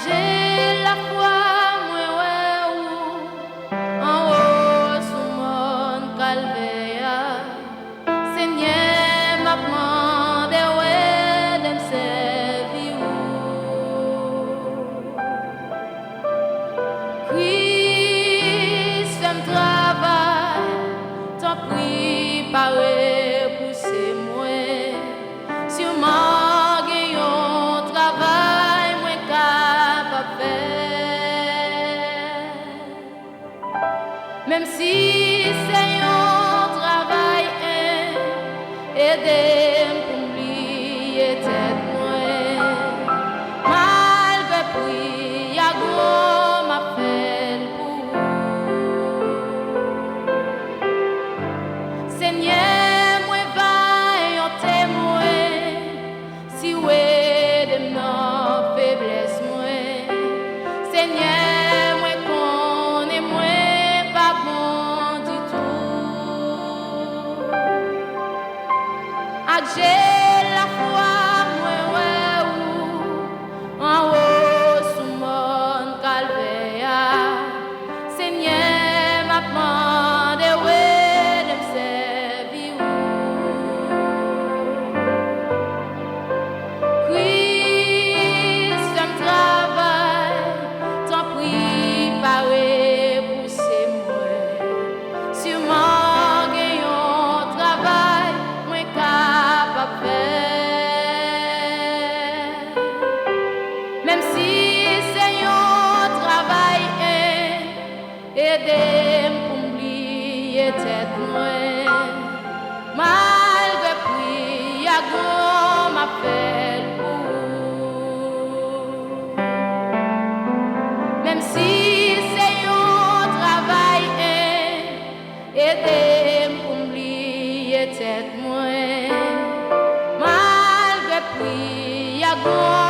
J'ai la foi, moi, ouais, en haut, sous mon calvaire. Seigneur, m'a demandé, ouais, de me servir. Christ, fais-moi travail, t'en prie, paré, poussez-moi. Sûrement, même si c'est un travail, aidez-moi pour oublier tête moi. Malgré prix, y'a gros m'appelle pour Seigneur, moi va un témoin si ouais de nos faiblesses moi. Seigneur, j'ai la foi, moi, ouais, en haut, sous mon calvaire. Seigneur, m'a demandé, ouais, de me servir. Christ, fais-moi travail, t'en prie, paré, poussez-moi. Sûrement, même si c'est un travail, aidez-moi pour oublier tête moi. Malgré prix, y'a gros m'appelle pour. Même si c'est un travail, aidez-moi pour oublier tête moi. Malgré prix, y'a gros